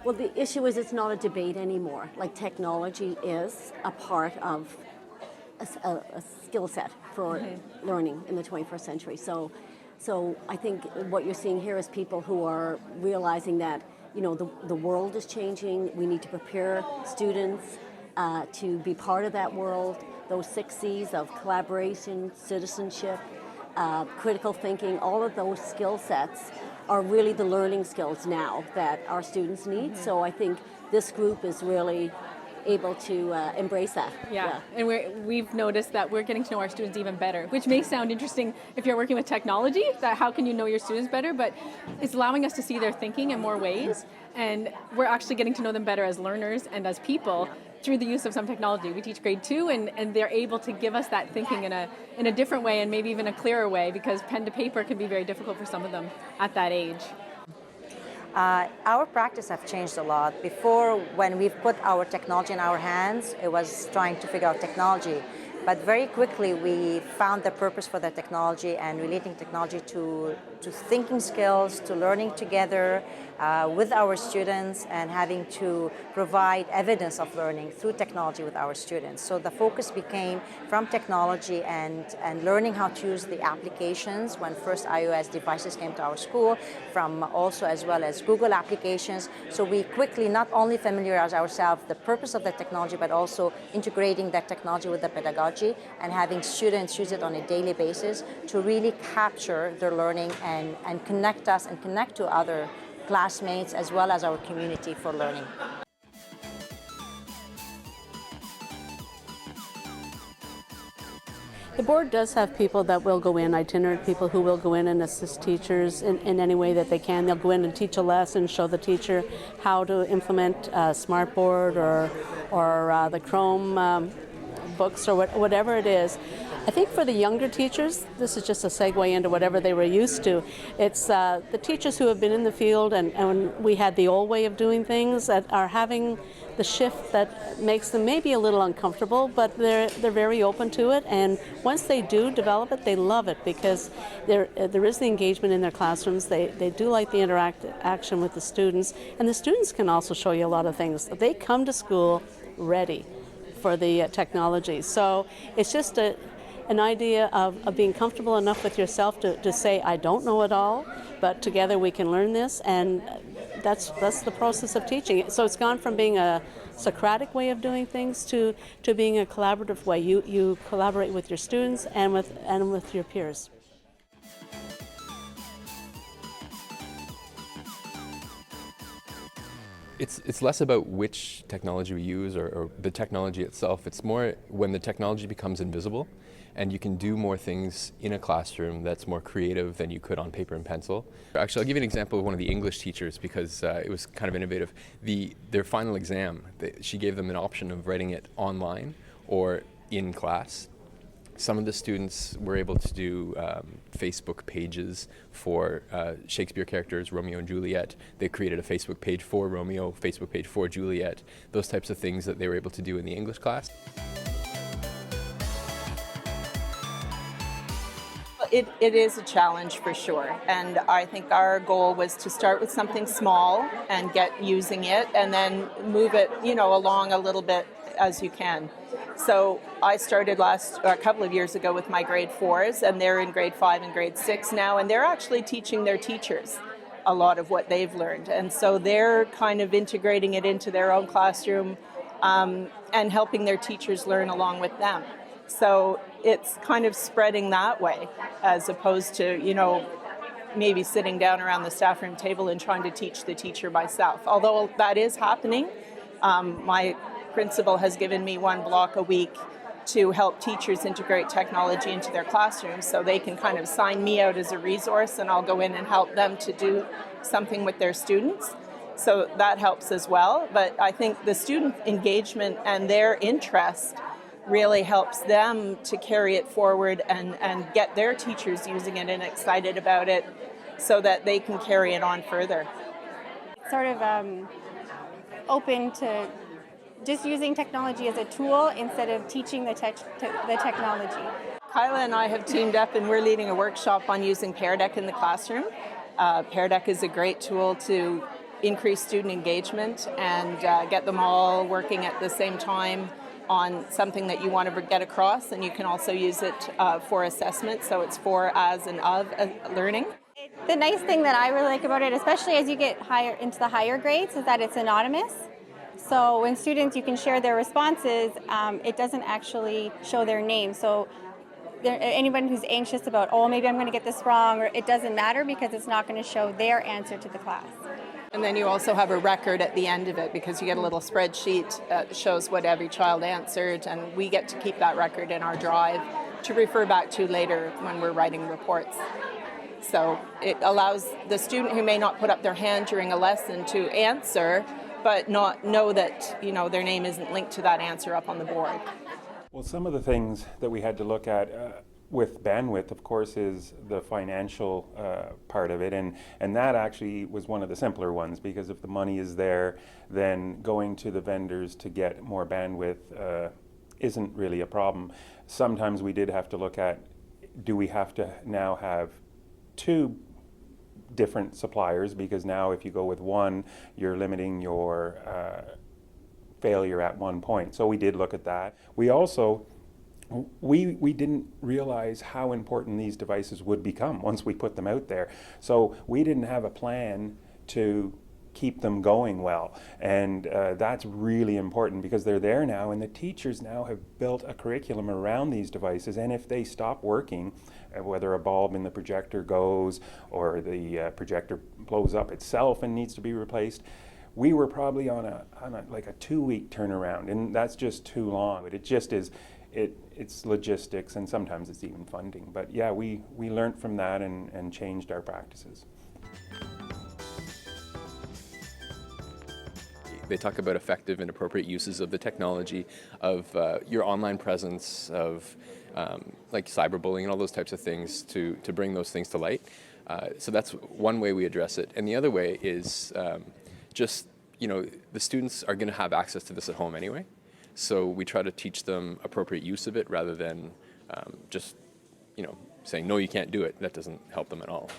Well, the issue is it's not a debate anymore. Like technology is a part of a skill set for learning in the 21st century. So I think what you're seeing here is people who are realizing that the world is changing. We need to prepare students to be part of that world. Those 6 C's of collaboration, citizenship, critical thinking, all of those skill sets are really the learning skills now that our students need. So I think this group is really able to embrace that. Yeah. And we've noticed that we're getting to know our students even better, which may sound interesting if you're working with technology, that how can you know your students better, but it's allowing us to see their thinking in more ways, and we're actually getting to know them better as learners and as people through the use of some technology. We teach grade 2 and they're able to give us that thinking in a different way and maybe even a clearer way, because pen to paper can be very difficult for some of them at that age. Our practice have changed a lot. Before, when we've put our technology in our hands, it was trying to figure out technology. But very quickly we found the purpose for the technology and relating technology to thinking skills, to learning together with our students and having to provide evidence of learning through technology with our students. So the focus became from technology and learning how to use the applications when first iOS devices came to our school, from also as well as Google applications. So we quickly not only familiarize ourselves with the purpose of the technology, but also integrating that technology with the pedagogy and having students use it on a daily basis to really capture their learning and connect us and connect to other classmates as well as our community for learning. The board does have people that will go in, itinerant people who will go in and assist teachers in any way that they can. They'll go in and teach a lesson, show the teacher how to implement Smartboard or the Chrome books or whatever it is. I think for the younger teachers, this is just a segue into whatever they were used to. It's the teachers who have been in the field and we had the old way of doing things that are having the shift that makes them maybe a little uncomfortable, but they're very open to it. And once they do develop it, they love it because there is the engagement in their classrooms. They do like the interaction with the students, and the students can also show you a lot of things. They come to school ready for the technology. So it's just an idea of being comfortable enough with yourself to say, I don't know it all, but together we can learn this, and that's the process of teaching. So it's gone from being a Socratic way of doing things to being a collaborative way. You collaborate with your students and with your peers. It's less about which technology we use or the technology itself. It's more when the technology becomes invisible and you can do more things in a classroom that's more creative than you could on paper and pencil. Actually, I'll give you an example of one of the English teachers because it was kind of innovative. Their final exam, she gave them an option of writing it online or in class. Some of the students were able to do Facebook pages for Shakespeare characters, Romeo and Juliet. They created a Facebook page for Romeo, Facebook page for Juliet, those types of things that they were able to do in the English class. It is a challenge for sure, and I think our goal was to start with something small and get using it and then move it, along a little bit as you can. So I started a couple of years ago with my grade 4s, and they're in grade 5 and grade 6 now, and they're actually teaching their teachers a lot of what they've learned. And so they're kind of integrating it into their own classroom and helping their teachers learn along with them. So it's kind of spreading that way as opposed to, maybe sitting down around the staff room table and trying to teach the teacher myself. Although that is happening, my principal has given me one block a week to help teachers integrate technology into their classrooms, so they can kind of sign me out as a resource and I'll go in and help them to do something with their students. So that helps as well. But I think the student engagement and their interest really helps them to carry it forward and get their teachers using it and excited about it so that they can carry it on further. Sort of open to just using technology as a tool instead of teaching the technology. Kyla and I have teamed up and we're leading a workshop on using Pear Deck in the classroom. Pear Deck is a great tool to increase student engagement and get them all working at the same time on something that you want to get across, and you can also use it for assessment, so it's for, as, and of learning. The nice thing that I really like about it, especially as you get higher into the higher grades, is that it's anonymous. So when students, you can share their responses, it doesn't actually show their name. So anyone who's anxious about, oh, maybe I'm going to get this wrong, or it doesn't matter because it's not going to show their answer to the class. And then you also have a record at the end of it, because you get a little spreadsheet that shows what every child answered, and we get to keep that record in our drive to refer back to later when we're writing reports. So it allows the student who may not put up their hand during a lesson to answer, but not know that, you know, their name isn't linked to that answer up on the board. Well, some of the things that we had to look at with bandwidth, of course, is the financial part of it, and that actually was one of the simpler ones, because if the money is there, then going to the vendors to get more bandwidth isn't really a problem. Sometimes we did have to look at, do we have to now have two different suppliers, because now if you go with one, you're limiting your failure at one point. So we did look at that. We also we didn't realize how important these devices would become once we put them out there. So we didn't have a plan to keep them going well, and that's really important, because they're there now, and the teachers now have built a curriculum around these devices, and if they stop working, whether a bulb in the projector goes or the projector blows up itself and needs to be replaced, we were probably on a like a 2-week turnaround, and that's just too long. It just is. It's logistics, and sometimes it's even funding. But yeah, we learned from that and changed our practices. They talk about effective and appropriate uses of the technology, of your online presence, of like cyberbullying and all those types of things to bring those things to light. So that's one way we address it. And the other way is just, you know, the students are going to have access to this at home anyway. So we try to teach them appropriate use of it rather than just, you know, saying, no, you can't do it. That doesn't help them at all.